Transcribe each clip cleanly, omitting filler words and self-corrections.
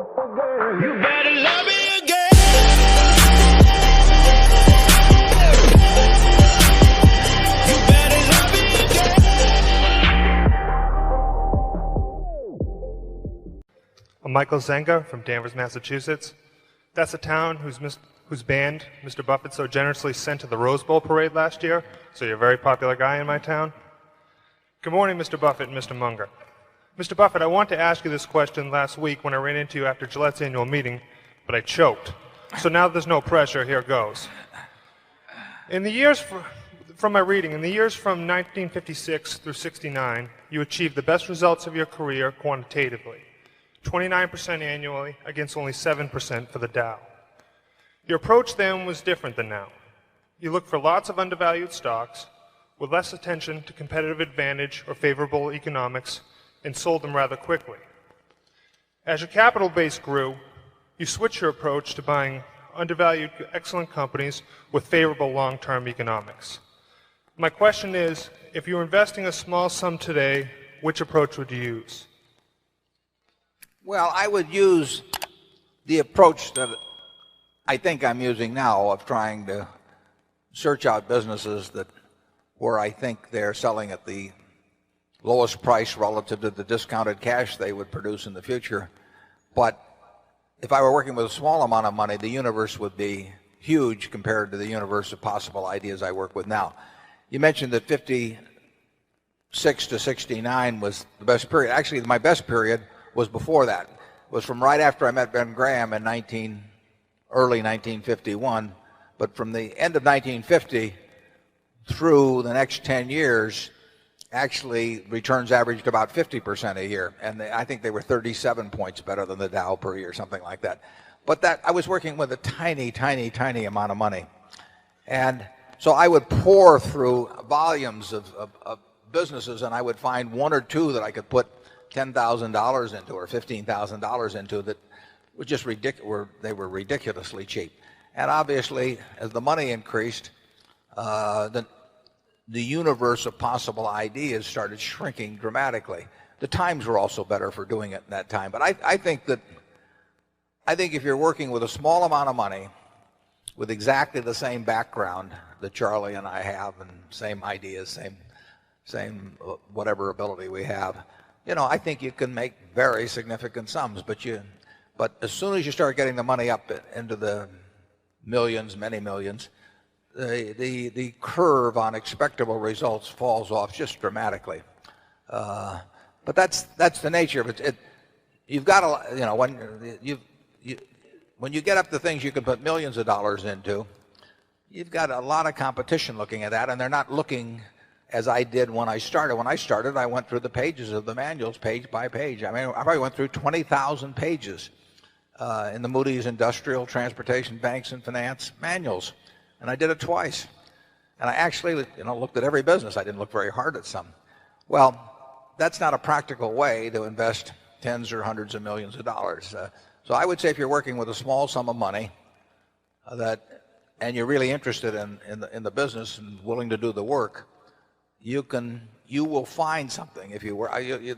You better love me again. You better love me again. I'm Michael Zenga from Danvers, Massachusetts. That's a town whose band Mr. Buffett so generously sent to the Rose Bowl parade last year, so you're a very popular guy in my town. Good morning, Mr. Buffett and Mr. Munger. Mr. Buffett, I wanted to ask you this question last week when I ran into you after Gillette's annual meeting, but I choked. So now there's no pressure, here goes. In the years, from my reading, in the years from 1956 through 69, you achieved the best results of your career quantitatively, 29% annually against only 7% for the Dow. Your approach then was different than now. You looked for lots of undervalued stocks with less attention to competitive advantage or favorable economics and sold them rather quickly. As your capital base grew, you switched your approach to buying undervalued, excellent companies with favorable long-term economics. My question is, if you were investing a small sum today, which approach would you use? Well, I would use the approach that I think I'm using now of trying to search out businesses where I think they're selling at the lowest price relative to the discounted cash they would produce in the future. But if I were working with a small amount of money, the universe would be huge compared to the universe of possible ideas I work with now. You mentioned that 56 to 69 was the best period. Actually, my best period was before that. It was from right after I met Ben Graham in early 1951. But from the end of 1950 through the next 10 years, actually returns averaged about 50% a year, and I think they were 37 points better than the Dow per year, something like that. But that I was working with a tiny amount of money, and so I would pour through volumes of businesses, and I would find one or two that I could put $10,000 into or $15,000 into that were just ridiculous. They were ridiculously cheap, and obviously as the money increased, the universe of possible ideas started shrinking dramatically. The times were also better for doing it in that time. But I think if you're working with a small amount of money, with exactly the same background that Charlie and I have, and same ideas, same whatever ability we have, I think you can make very significant sums. But as soon as you start getting the money up into the millions, many millions, the curve on expectable results falls off just dramatically. But that's the nature of it. You've got to, when you get up to things you can put millions of dollars into, you've got a lot of competition looking at that, and they're not looking as I did when I started. When I started, I went through the pages of the manuals page by page. I mean, I probably went through 20,000 pages in the Moody's Industrial, Transportation, Banks, and Finance manuals. And I did it twice. And I actually, looked at every business. I didn't look very hard at some. Well, that's not a practical way to invest tens or hundreds of millions of dollars. So I would say if you're working with a small sum of money and you're really interested in the business and willing to do the work, you will find something. If you were,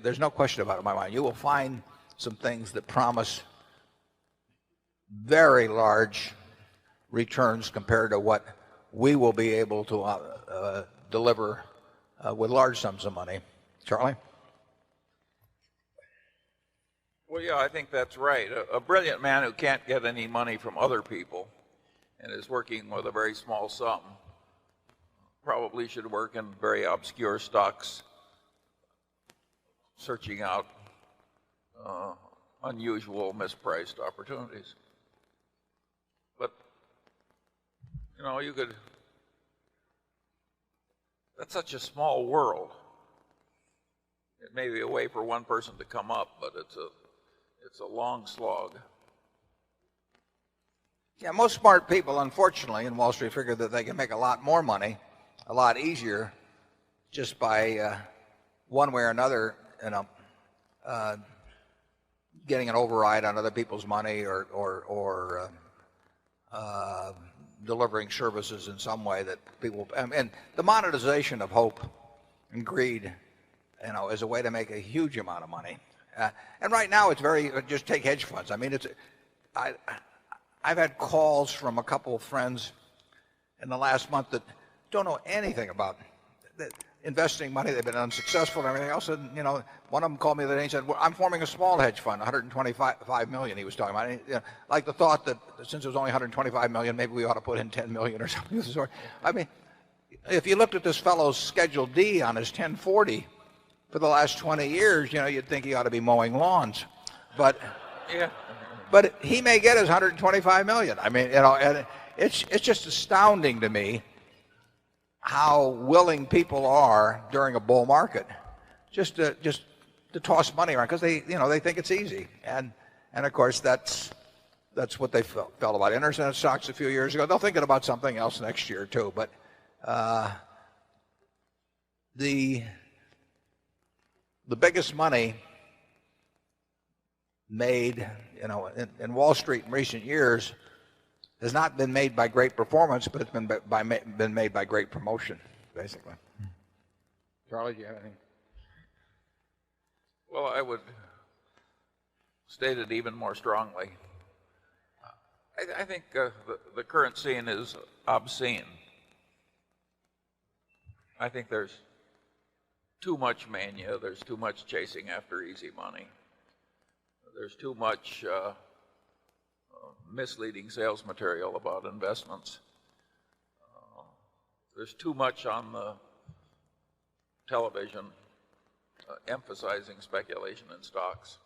there's no question about it in my mind. You will find some things that promise very large returns compared to what we will be able to deliver with large sums of money. Charlie? Well, yeah, I think that's right. A brilliant man who can't get any money from other people and is working with a very small sum probably should work in very obscure stocks, searching out unusual, mispriced opportunities. But that's such a small world. It may be a way for one person to come up, but it's a long slog. Yeah, most smart people, unfortunately, in Wall Street figure that they can make a lot more money, a lot easier, just by one way or another, getting an override on other people's money or delivering services in some way that people, and the monetization of hope and greed, is a way to make a huge amount of money. And right now it's very, just take hedge funds. I mean, I've had calls from a couple of friends in the last month that don't know anything about investing money. They've been unsuccessful and everything else. And, one of them called me the other day and said, well, I'm forming a small hedge fund, 125 million he was talking about. And, like the thought that since it was only 125 million, maybe we ought to put in 10 million or something of the sort. I mean, if you looked at this fellow's Schedule D on his 1040 for the last 20 years, you'd think he ought to be mowing lawns. But Yeah. but he may get his 125 million. I mean, and it's just astounding to me how willing people are during a bull market just to toss money around because they think it's easy. And of course that's what they felt about internet stocks a few years ago. They'll think about something else next year too. But the biggest money made, in Wall Street in recent years has not been made by great performance, but it's been made by great promotion, basically. Charlie, do you have anything? Well, I would state it even more strongly. I think the current scene is obscene. I think there's too much mania. There's too much chasing after easy money. There's too much misleading sales material about investments. There's too much on the television emphasizing speculation in stocks.